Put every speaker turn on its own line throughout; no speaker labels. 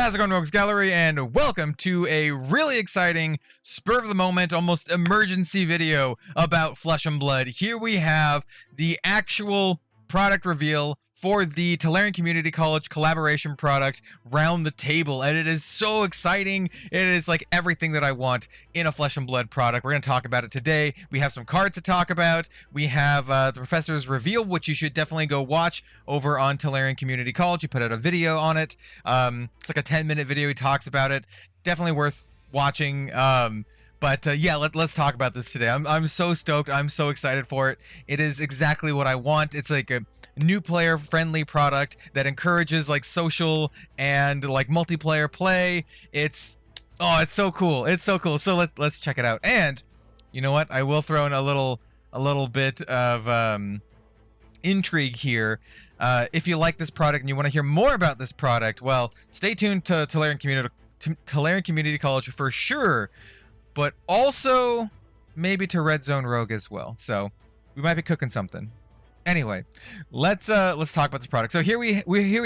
How's it going, Rogues Gallery, and welcome to a really exciting, spur-of-the-moment, almost emergency video about Flesh and Blood. Here we have the actual product reveal for the Tolarian Community College collaboration product, Round the Table, and it is so exciting. It is like everything that I want in a Flesh and Blood product. We're going to talk about it today. We have some cards to talk about. We have the Professor's reveal, which you should definitely go watch over on Tolarian Community College. He put out a video on it. It's like a 10-minute video. He talks about it. Definitely worth watching. Yeah, let's talk about this today. I'm so stoked. I'm so excited for it. It is exactly what I want. It's like a new player friendly product that encourages like social and like multiplayer play. It's so cool. It's so cool. So let's check it out. And you know what? I will throw in a little bit of intrigue here. If you like this product and you want to hear more about this product, well, stay tuned to Tolarian Community College for sure, but also maybe to Red Zone Rogue as well. So we might be cooking something. Anyway, let's talk about this product. So here we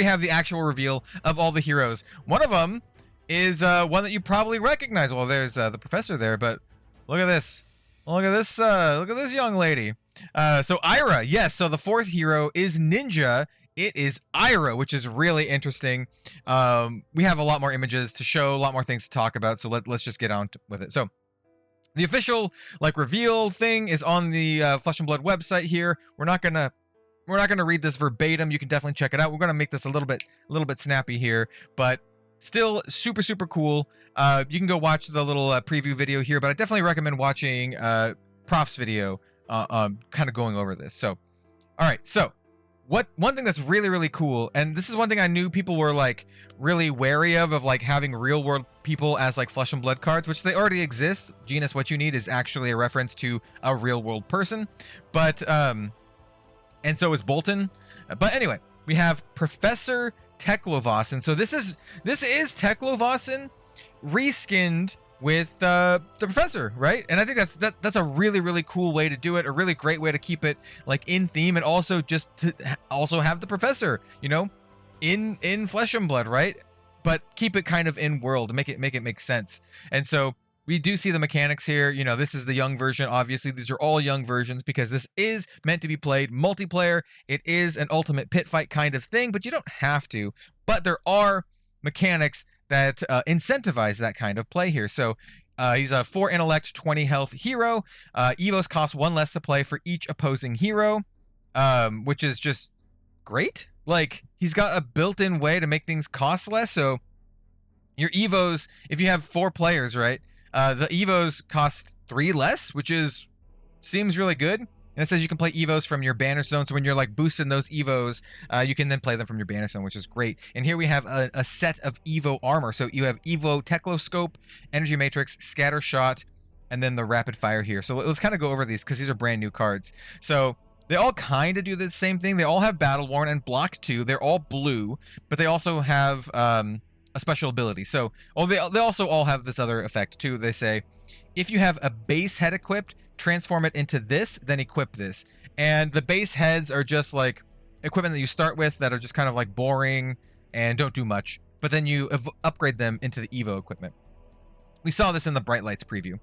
have the actual reveal of all the heroes. One of them is one that you probably recognize. Well, there's the professor there, but look at this. Look at this young lady. So Ira, yes. So the fourth hero is Ninja. It is Ira, which is really interesting. We have a lot more images to show, a lot more things to talk about. So let's just get on with it. So the official like reveal thing is on the Flesh and Blood website here. We're not gonna read this verbatim. You can definitely check it out. We're gonna make this a little bit snappy here, but still super cool. You can go watch the little preview video here, but I definitely recommend watching Prof's video, kind of going over this. So, all right. So, one thing that's really cool, and this is one thing I knew people were like really wary of like having real world people as like Flesh and Blood cards, which they already exist. Genus What You Need is actually a reference to a real world person, but and so is Bolton. But anyway, we have Professor Teklovasen. So this is Teklovasen reskinned with the professor, right? And I think that's a really cool way to do it, a really great way to keep it like in theme, and also just to also have the professor, you know, in Flesh and Blood, right? But keep it kind of in world, make it make sense. And so we do see the mechanics here. You know, this is the young version. Obviously, these are all young versions because this is meant to be played multiplayer. It is an ultimate pit fight kind of thing, but you don't have to. But there are mechanics that incentivize that kind of play here. So he's a 4 intellect, 20 health hero. Evos cost 1 less to play for each opposing hero, which is just great. Like, he's got a built-in way to make things cost less. So your Evos, if you have 4 players, right, the Evos cost 3 less, which seems really good. And it says you can play Evos from your banner zone. So when you're like boosting those Evos, you can then play them from your banner zone, which is great. And here we have a set of Evo armor. So you have Evo Tekloscope, Energy Matrix, Scatter Shot, and then the Rapid Fire here. So let's kind of go over these because these are brand new cards. So they all kind of do the same thing. They all have Battle Worn and Block 2. They're all blue, but they also have a special ability. So they also all have this other effect too. They say, if you have a base head equipped, transform it into this, then equip this. And the base heads are just like equipment that you start with that are just kind of like boring and don't do much, but then you upgrade them into the Evo equipment. We saw this in the Bright Lights preview.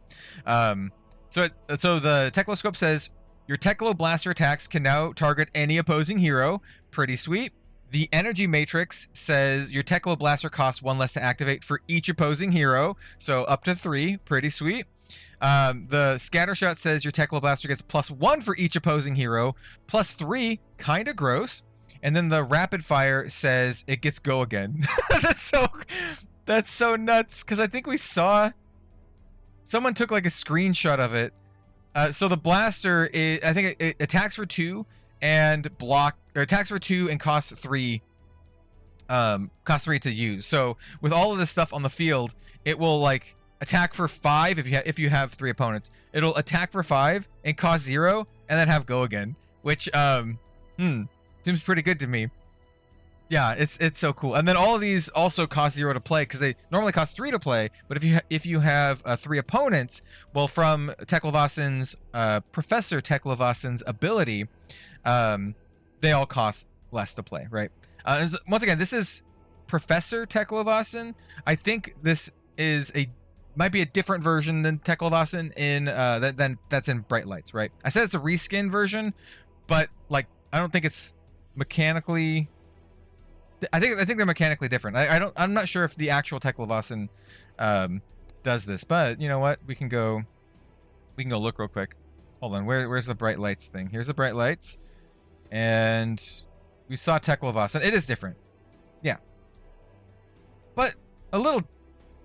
So the Tekloscope says your Teklo Blaster attacks can now target any opposing hero. Pretty sweet. The Energy Matrix says your Teklo Blaster costs 1 less to activate for each opposing hero, so up to 3. Pretty sweet. The Scatter Shot says your Teklo Blaster gets +1 for each opposing hero, +3, kind of gross. And then the Rapid Fire says it gets Go Again. That's so nuts, because I think we saw someone took like a screenshot of it. So the blaster is, I think it attacks for 2 and attacks for 2 and costs 3. Costs 3 to use. So with all of this stuff on the field, it will like attack for 5 if you have 3 opponents. It'll attack for 5 and cost 0 and then have Go Again, which seems pretty good to me. Yeah, it's so cool. And then all of these also cost 0 to play because they normally cost 3 to play. But if you have 3 opponents, well, from Teklovasen's Professor Teklovasen's ability, they all cost less to play, right? And once again, this is Professor Teklovasen. I think this is might be a different version than Teklovasen in that's in Bright Lights, right? I said it's a reskin version, but like I don't think it's mechanically. I think they're mechanically different. I'm not sure if the actual Teklovasen does this, but you know what? We can go look real quick. Hold on, where's the Bright Lights thing? Here's the Bright Lights, and we saw Teklovasen. It is different, yeah, but a little.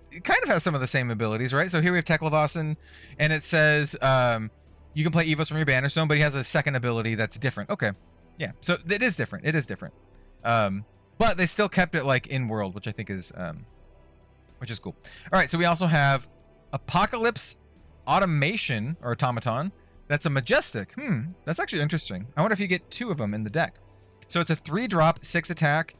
It kind of has some of the same abilities, right? So here we have Teklovasen, and it says you can play Evos from your banner stone, but he has a second ability that's different. Okay, yeah, so it is different. It is different, but they still kept it like in world, which I think is cool. All right, so we also have Apocalypse Automation or Automaton. That's a Majestic. That's actually interesting. I wonder if you get 2 of them in the deck. So it's a 3-drop, 6 attack,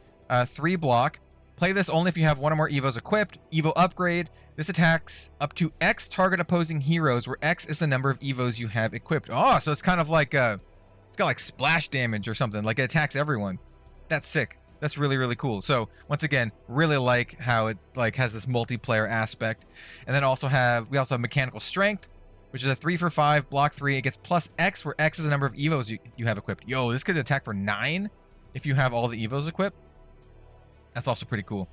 3 block. Play this only if you have 1 or more Evos equipped. Evo upgrade. This attacks up to X target opposing heroes, where X is the number of Evos you have equipped. Oh, so it's kind of like it's got like splash damage or something. Like it attacks everyone. That's sick. That's really, really cool. So once again, really like how it like has this multiplayer aspect. And then we also have Mechanical Strength, which is a 3 for 5, block 3. It gets plus X, where X is the number of Evos you have equipped. Yo, this could attack for 9 if you have all the Evos equipped. That's also pretty cool.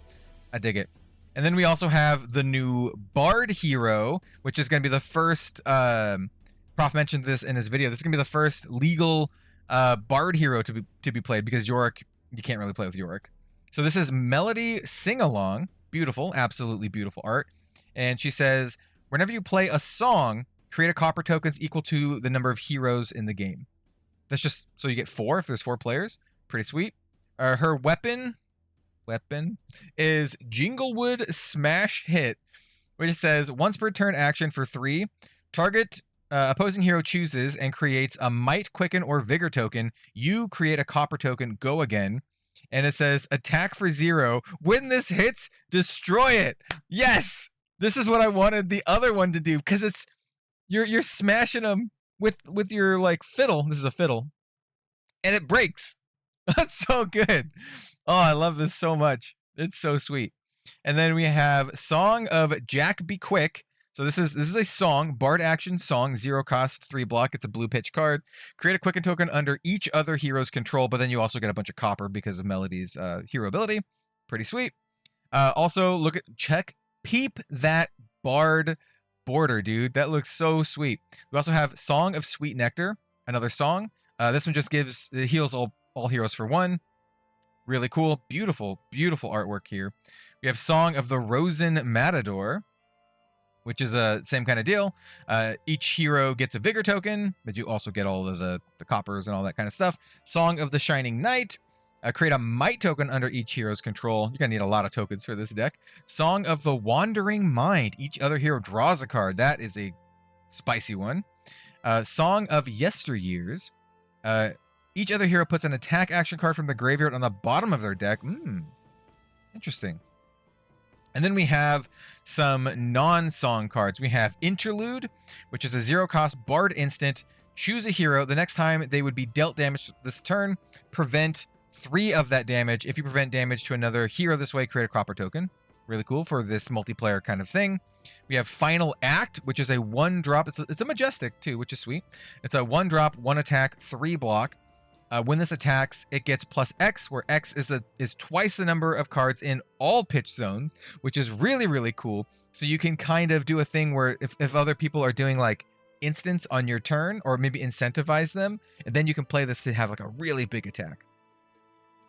I dig it. And then we also have the new Bard hero, which is going to be the first, Prof mentioned this in his video, this is going to be the first legal Bard hero to be played, because Yorick, you can't really play with Yorick. So this is Melody Sing-Along. Beautiful, absolutely beautiful art. And she says, whenever you play a song, create a copper tokens equal to the number of heroes in the game. That's just, so you get 4 if there's 4 players. Pretty sweet. Her weapon is Jinglewood Smash Hit, which says once per turn action for 3, target opposing hero chooses and creates a Might, Quicken, or Vigor token. You create a copper token, go again. And it says attack for 0. When this hits, destroy it. Yes, this is what I wanted the other one to do, because it's you're smashing them with your like fiddle. This is a fiddle, and it breaks. That's so good. Oh, I love this so much. It's so sweet. And then we have Song of Jack Be Quick. So this is a song, Bard action song, 0 cost, 3 block. It's a blue pitch card. Create a Quicken token under each other hero's control, but then you also get a bunch of copper because of Melody's hero ability. Pretty sweet. Also, peep that Bard border, dude. That looks so sweet. We also have Song of Sweet Nectar, another song. This one just heals all heroes for 1. Really cool. Beautiful, beautiful artwork here. We have Song of the Rosen Matador, which is a same kind of deal. Each hero gets a Vigor token, but you also get all of the coppers and all that kind of stuff. Song of the Shining Knight. Create a Might token under each hero's control. You're going to need a lot of tokens for this deck. Song of the Wandering Mind. Each other hero draws a card. That is a spicy one. Song of Yesteryears. Each other hero puts an attack action card from the graveyard on the bottom of their deck. Interesting. And then we have some non-song cards. We have Interlude, which is a 0 cost Bard instant. Choose a hero. The next time they would be dealt damage this turn, prevent 3 of that damage. If you prevent damage to another hero this way, create a copper token. Really cool for this multiplayer kind of thing. We have Final Act, which is a 1-drop. It's a Majestic too, which is sweet. It's a 1-drop, 1 attack, 3 block. When this attacks, it gets plus X, where X is twice the number of cards in all pitch zones, which is really, really cool. So you can kind of do a thing where if other people are doing like instants on your turn, or maybe incentivize them, and then you can play this to have like a really big attack.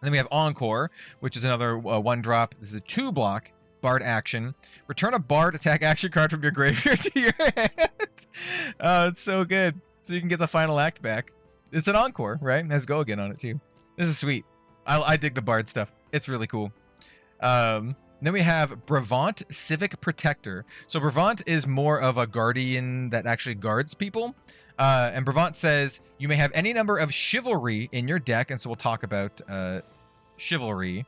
And then we have Encore, which is another 1-drop. This is a 2-block Bard action. Return a Bard attack action card from your graveyard to your hand. Oh, it's so good. So you can get the Final Act back. It's an Encore, right? It has Go Again on it too. This is sweet. I dig the Bard stuff. It's really cool. Then we have Brevant Civic Protector. So Brevant is more of a guardian that actually guards people. And Brevant says you may have any number of Chivalry in your deck. And so we'll talk about Chivalry.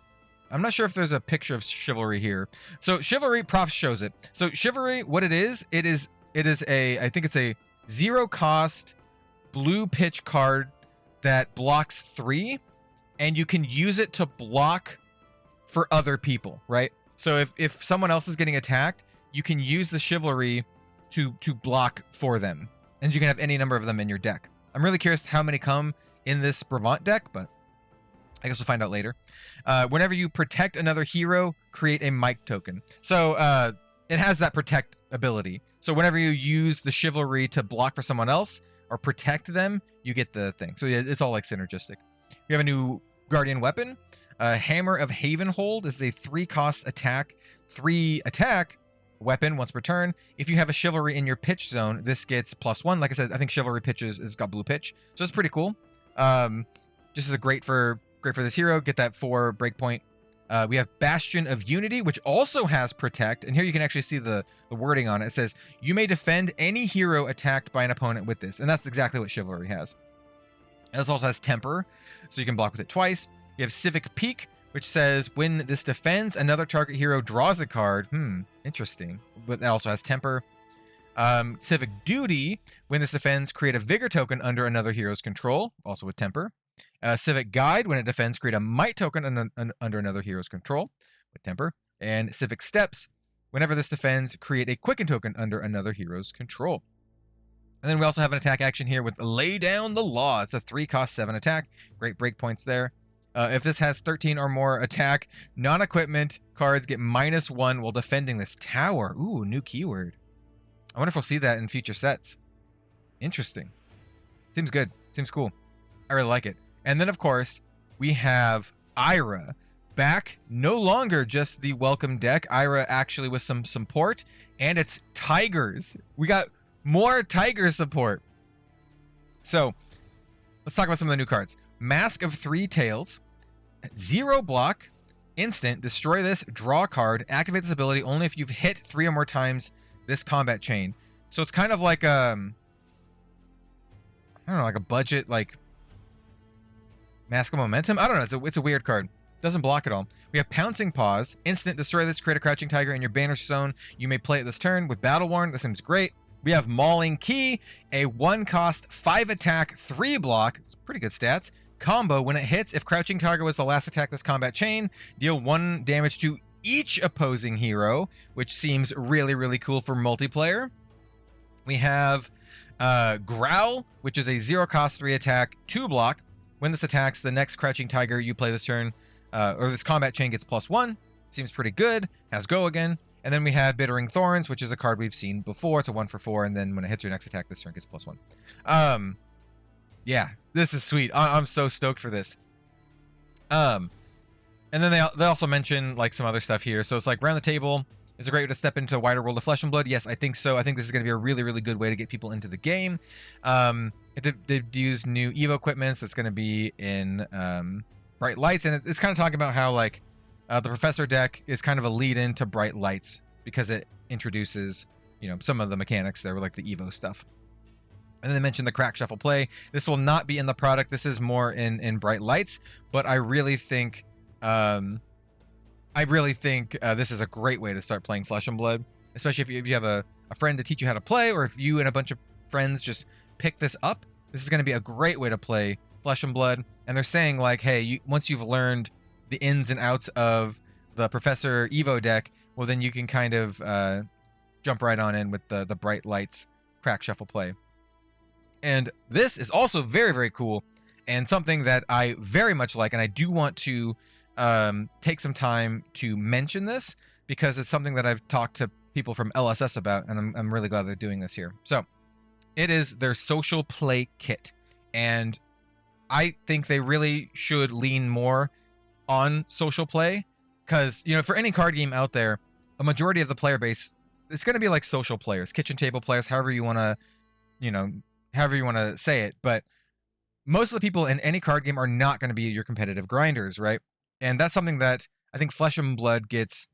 I'm not sure if there's a picture of Chivalry here. So Chivalry, Prof shows it. So Chivalry, what it is I think it's a 0 cost blue pitch card that blocks 3, and you can use it to block for other people, right? So if someone else is getting attacked, you can use the chivalry to block for them, and you can have any number of them in your deck. I'm really curious how many come in this Brevant deck, but I guess we'll find out later. Whenever you protect another hero, create a mic token. So it has that protect ability. So whenever you use the chivalry to block for someone else or protect them, you get the thing. So yeah, it's all like synergistic. We have a new Guardian weapon. Hammer of Havenhold is a 3-cost attack, 3 attack weapon once per turn. If you have a chivalry in your pitch zone, this gets +1. Like I said, I think chivalry pitches is got blue pitch, so it's pretty cool. Just is a great for this hero. Get that 4 breakpoint. We have Bastion of Unity, which also has protect, and here you can actually see the wording on it. It says you may defend any hero attacked by an opponent with this, and that's exactly what chivalry has. And this also has temper, so you can block with it twice. You have Civic Peak, which says when this defends, another target hero draws a card. Interesting. But that also has temper. Civic Duty, when this defends, create a vigor token under another hero's control, also with temper. Civic Guide, when it defends, create a might token under another hero's control, with temper. And Civic Steps, whenever this defends, create a quicken token under another hero's control. And then we also have an attack action here with Lay Down the Law. It's a 3-cost 7 attack. Great breakpoints there. If this has 13 or more attack, non-equipment cards get -1 while defending this tower. Ooh, new keyword. I wonder if we'll see that in future sets. Interesting. Seems good. Seems cool. I really like it. And then, of course, we have Ira. Back, no longer just the welcome deck. Ira actually with some support, and it's Tigers. We got more Tiger support. So, let's talk about some of the new cards. Mask of Three Tails. 0 block, instant, destroy this, draw a card, activate this ability only if you've hit 3 or more times this combat chain. So it's kind of like I don't know, like a budget, like Mask of Momentum. I don't know, it's a weird card. Doesn't block at all. We have Pouncing Paws, instant, destroy this, create a Crouching Tiger in your banish zone. You may play it this turn with Battle Worn. This seems great. We have Mauling Key, a 1-cost 5 attack 3 block. It's pretty good stats. Combo, when it hits, if Crouching Tiger was the last attack this combat chain, deal 1 damage to each opposing hero, which seems really, really cool for multiplayer. We have Growl, which is a 0-cost 3 attack, 2 block. When this attacks, the next Crouching Tiger you play this turn, or this combat chain gets +1. Seems pretty good. Has Go again. And then we have Bittering Thorns, which is a card we've seen before. It's a 1 for 4, and then when it hits your next attack this turn, it gets +1. Yeah, this is sweet. I'm so stoked for this. And then they also mention like some other stuff here. So it's like round the table. Is a great way to step into a wider world of Flesh and Blood. Yes, I think so. I think this is going to be a really, really good way to get people into the game. They've used new Evo equipments that's going to be in Bright Lights, and it's kind of talking about how like the Professor deck is kind of a lead into Bright Lights because it introduces, you know, some of the mechanics there with like the Evo stuff. And then they mentioned the Crack Shuffle play. This will not be in the product. This is more in Bright Lights, but I really think this is a great way to start playing Flesh and Blood, especially if you have a friend to teach you how to play, or if you and a bunch of friends just pick this up. This is going to be a great way to play Flesh and Blood. And they're saying like, hey, once you've learned the ins and outs of the Professor Evo deck, well, then you can kind of jump right on in with the Bright Lights Crack Shuffle play. And this is also very, very cool and something that I very much like, and I do want to take some time to mention this because it's something that I've talked to people from LSS about, and I'm really glad they're doing this here. So it is their social play kit, and I think they really should lean more on social play because, you know, for any card game out there, a majority of the player base, it's going to be like social players, kitchen table players, however you want to say it. But most of the people in any card game are not going to be your competitive grinders, right? And that's something that I think Flesh and Blood gets,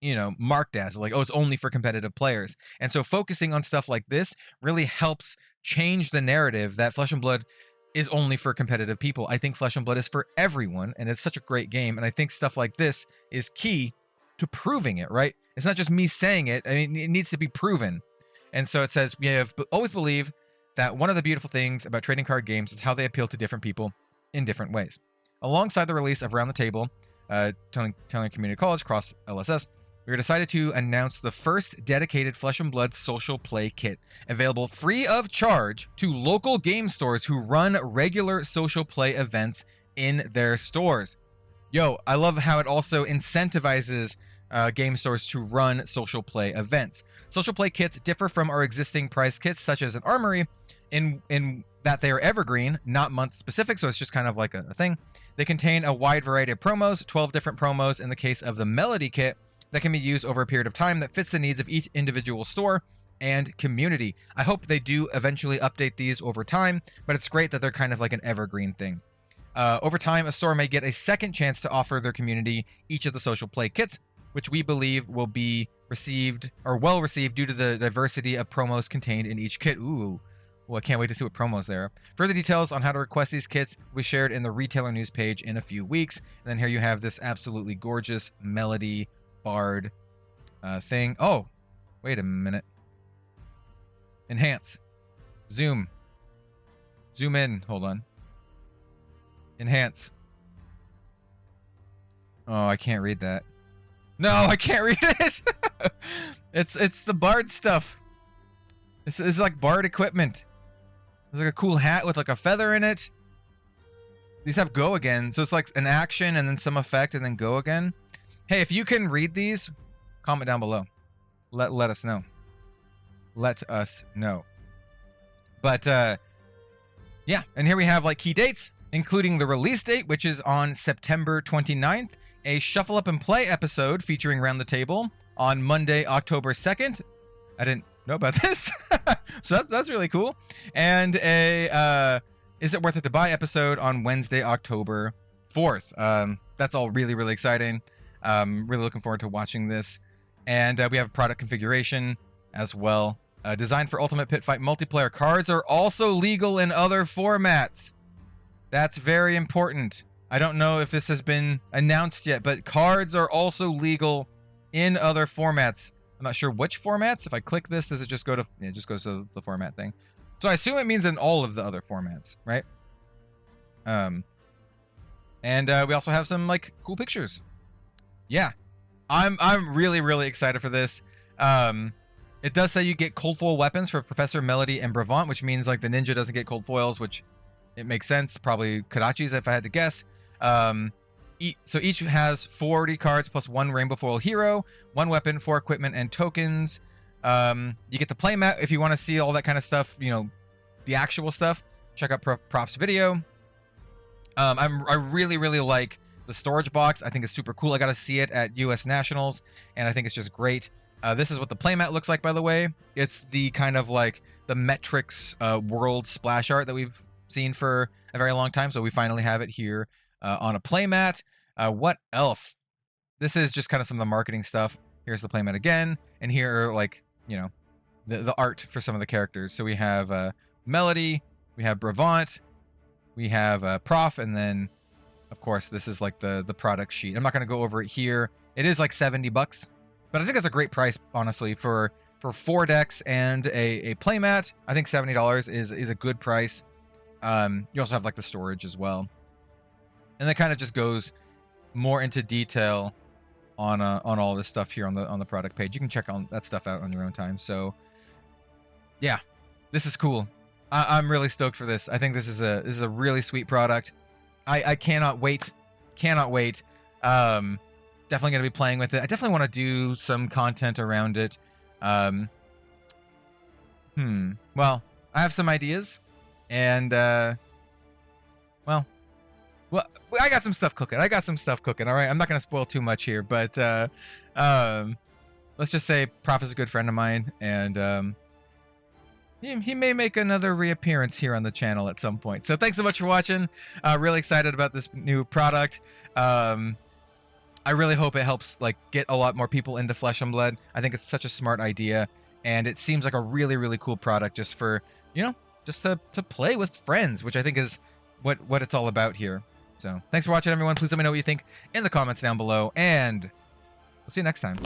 you know, marked as like, oh, it's only for competitive players. And so focusing on stuff like this really helps change the narrative that Flesh and Blood is only for competitive people. I think Flesh and Blood is for everyone, and it's such a great game. And I think stuff like this is key to proving it, right? It's not just me saying it. I mean, it needs to be proven. And so it says, we have always believed that one of the beautiful things about trading card games is how they appeal to different people in different ways. Alongside the release of Round the Table, telling community college, cross LSS. We decided to announce the first dedicated Flesh and Blood social play kit, available free of charge to local game stores who run regular social play events in their stores. Yo, I love how it also incentivizes game stores to run social play events. Social play kits differ from our existing price kits, such as an armory, in that they are evergreen, not month specific, so it's just kind of like a thing. They contain a wide variety of promos, 12 different promos in the case of the Melody kit, that can be used over a period of time that fits the needs of each individual store and community. I hope they do eventually update these over time, but it's great that they're kind of like an evergreen thing. Over time, a store may get a second chance to offer their community each of the social play kits, which we believe will be received or well received due to the diversity of promos contained in each kit. Ooh, well, I can't wait to see what promos there are. Further details on how to request these kits we shared in the retailer news page in a few weeks. And then here you have this absolutely gorgeous Melody BARD thing. Oh, wait a minute. Enhance. Zoom. Zoom in. Hold on. Enhance. Oh, I can't read that. No, I can't read it. It's the BARD stuff. It's like BARD equipment. There's like a cool hat with like a feather in it. These have go again, so it's like an action and then some effect and then go again. Hey, if you can read these, comment down below. Let us know. Let us know. But yeah, and here we have like key dates, including the release date, which is on September 29th, a Shuffle Up and Play episode featuring Round the Table on Monday, October 2nd. I didn't know about this. So that's really cool. And a Is It Worth It to Buy episode on Wednesday, October 4th. That's all really, really exciting. Really looking forward to watching this. And we have a product configuration as well. Designed for Ultimate Pit Fight multiplayer. Cards are also legal in other formats. That's very important. I don't know if this has been announced yet, but cards are also legal in other formats. I'm not sure which formats. If I click this, does it just go to... Yeah, it just goes to the format thing. So I assume it means in all of the other formats, right? And we also have some like cool pictures. Yeah, I'm really, really excited for this. It does say you get cold foil weapons for Professor, Melody, and Bravant, which means like the ninja doesn't get cold foils, which it makes sense. Probably Kodachis if I had to guess. So each has 40 cards plus 1 rainbow foil hero, 1 weapon, 4 equipment and tokens. You get the playmat if you want to see all that kind of stuff, you know, the actual stuff. Check out Prof's video. I really, really like the storage box. I think it's super cool. I got to see it at US Nationals, and I think it's just great. This is what the playmat looks like, by the way. It's the kind of like the Metrics world splash art that we've seen for a very long time. So we finally have it here on a playmat. What else? This is just kind of some of the marketing stuff. Here's the playmat again, and here are like, you know, the art for some of the characters. So we have Melody, we have Bravant, we have Prof, and then of course this is like the product sheet. I'm not going to go over it here. It is like $70, but I think that's a great price, honestly, for 4 decks and a playmat. I think $70 is a good price. You also have like the storage as well, and that kind of just goes more into detail on all this stuff here on the product page. You can check on that stuff out on your own time. So yeah, this is cool. I'm really stoked for this. I think this is a really sweet product. I cannot wait. Definitely gonna be playing with it. I definitely want to do some content around it. Well, I have some ideas, and well, I got some stuff cooking. All right, I'm not gonna spoil too much here, but let's just say Prof is a good friend of mine, and he may make another reappearance here on the channel at some point. So thanks so much for watching. Really excited about this new product. I really hope it helps like get a lot more people into Flesh and Blood. I think it's such a smart idea, and it seems like a really, really cool product just for, you know, just to play with friends, which I think is what it's all about here. So thanks for watching, everyone. Please let me know what you think in the comments down below, and we'll see you next time.